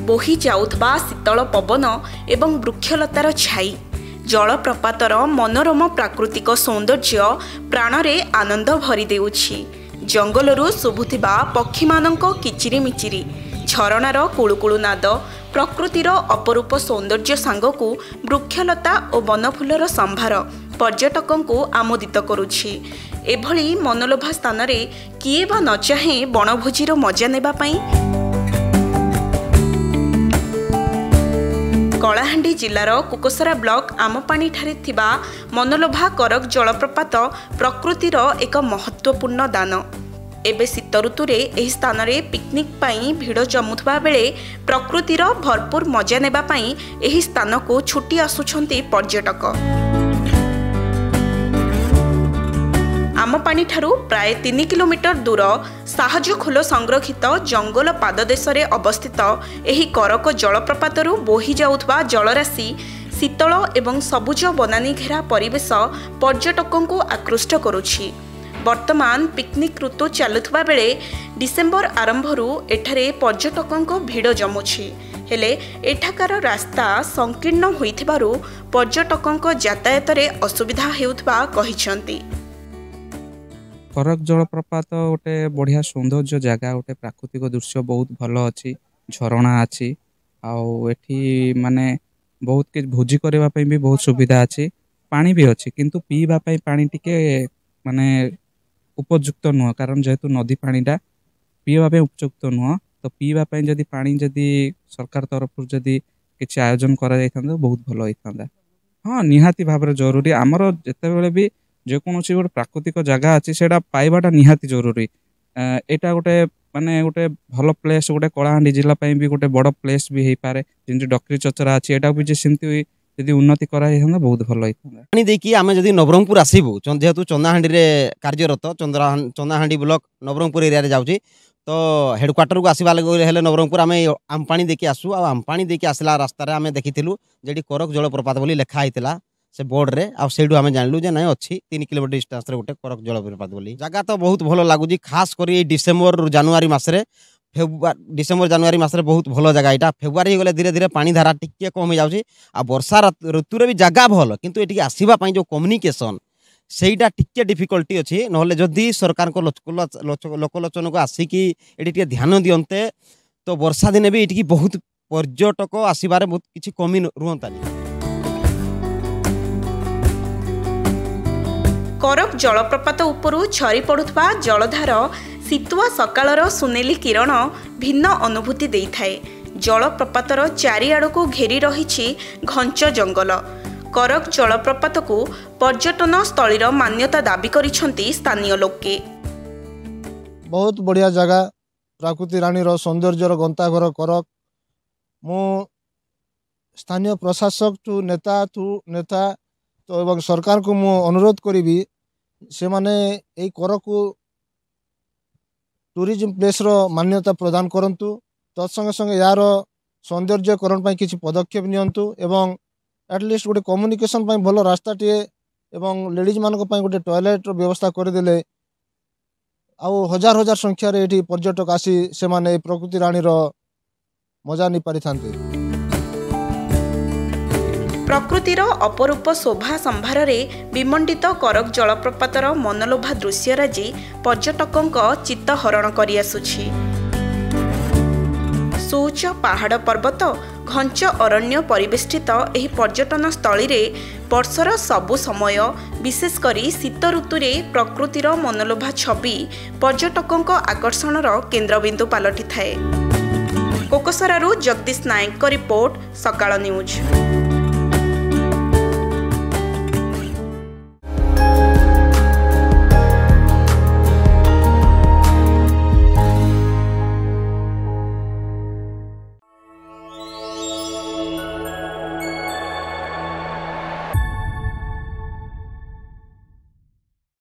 बोही जाउथबा शीतल पवन एवं वृक्षलतार छाई जलप्रपातर मनोरम प्राकृतिक सौंदर्य प्राणरे आनंद भरी देउछि। जंगलरू शुभुथिबा पक्षीमानंक किचिरी मिचिरी झरणार कुळुकुळु नाद प्रकृतिर अपरूप सौंदर्य सांगकू वृक्षलता और वनफुलर संभार पर्यटकों आमोदित करुछि। एभली मनोलोभा स्थान रे किए बा न चाहे बनभोजीर मजा नेबा पई। कलाहांडी जिलार कुकोसरा ब्लॉक आमपानी ठारे थिबा मनोलोभा करक जलप्रपात प्रकृतिर एक महत्वपूर्ण दान। एबे शीत ऋतुरे एही स्थान रे पिकनिक पाई भिड़ जमुथबा बेले प्रकृतिर भरपूर मजा नेबा पाई एही स्थान को छुटी आसुछंती पर्यटक। आमपानी ठारू प्राय 3 किलोमीटर दूर साहजखोल संरक्षित जंगल पाददेश रे अवस्थित एही करक जलप्रपातरू बोही जाउथबा जलराशि शीतल एवं सबुज बनानी घेरा परिवेश पर्यटकों को आकृष्ट करुछि। वर्तमान पिकनिक ऋतु चलुथबा बेले डिसेम्बर आरंभरू एठारे पर्यटकों भिड़ जमुछि। हेले एठाकार रास्ता संकीर्ण होइथिबारु पर्यटकों यातायात रे असुविधा हेउथबा कहिसंती। करक जलप्रपात गोटे बढ़िया सौंदर्य जगह, गोटे प्राकृतिक दृश्य बहुत भल अच्छी, झरणा अच्छी आठी माने बहुत किछ भोजी करबा पई भी बहुत सुविधा अच्छी, पानी भी अच्छी किंतु पीवा पई पानी टिके माने उपयुक्त नुह कारण जेहेतु नदी पानीटा पीवा पई उपयुक्त नुह तो पीवा पई जदी पानी जदी सरकार तरफ जदी किछ आयोजन करा जायथांदा बहुत भल होइथांदा। हाँ निहाती भाबरे जरूरी आमर जेते बेले भी जेकोसी गोटे प्राकृतिक जगह अच्छी से पाइबाटा निहाती जरूरी। एटा गोटे माने गोटे भल प्लेस गोटे कलाहांडी जिला भी गोटे बड़ प्लेस भी हो पारे जमी डकरी चचरा अच्छी एटा भी सेमती यदि उन्नति करा बहुत भल होता। पानी देखिए आम जब नवरंगपुर आसबू जेहेतु चंदाहांडी कार्यरत चंदाहांडी ब्लॉक नवरंगपुर एरिया जाऊँगी तो हेडक्वार्टर को आसवा लगे नवरंगपुर आम आमपानी देखी आसू आमपानी देखी आसला रास्तार आम देखीलु जे करक जलप्रपात बोली लिखा होता से बोर्ड रे आउ आम जानलु जे नहीं अच्छी 3 किलोमीटर डिस्टेंस रे गोटे करक जलप्रपात बोली जगह तो बहुत भल लगुच। खास कर डिसेम्बर जानुआरी मसरे डिसेम्बर जानुआरी मसरे बहुत भल जगह यहाँ फेब्रुआरी गले धीरे धीरे पानी धारा टिके कम हो जाऊँगी आ वर्षा ऋतु भी जगह भल किंतु ये आसवाई जो कम्युनिकेशन सेटा टिके डिफिकल्टी अच्छी ना जदि सरकार लोकलोचन को आसिकी ये ध्यान दियंते तो वर्षा दिने भी ये बहुत पर्यटक आसबार बहुत किसी कमी रुहंतानी। करक जलप्रपात उपरू झरी पड़ुथबा जलधार शीतुआ सकाळर सुनेली किरण भिन्न अनुभूति देइथाए। जलप्रपातर चारिआड़ को घेरी रही घंच जंगल। करक जलप्रपात को पर्यटन स्थलीर मान्यता दाबी करिसंती स्थानीय लोके। बहुत बढ़िया जगह प्राकृतिक रानीर सौंदर्यर गंताघर करक। मु स्थानीय प्रशासक ठू नेता तो एवं सरकार को मु अनुरोध करी से माने यही करक को टूरिज्म प्लेस रो मान्यता प्रदान करंतु तत्संगे संगे यार सौंदर्यकरण पर किसी पदक्षेप नियंतु एवं एटलिस्ट गोटे कम्युनिकेशन पर भल रास्ता टे एवं लेडीज मान गोटे टॉयलेट व्यवस्था करदेले आउ हजार हजार संख्यार ये पर्यटक आसी से माने प्रकृति रानीर मजा नहीं पारि थांते। प्रकृतिर अपरूप शोभा संभार विमंडित करक जलप्रपातर मनोलोभा दृश्यराजी पर्यटकों चित्त हरण करि आसुछि। सुउच्च पहाड़ पर्वत घंच अरण्य परिवेष्टित एही पर्यटन स्थली रे वर्षर सबु समय विशेषकर शीत ऋतुरे प्रकृतिर मनोलोभा छवि पर्यटकों आकर्षणर केन्द्रबिंदु पलटि थाए। कोकोसरारू जगदीश नायक रिपोर्ट सकाळ न्यूज।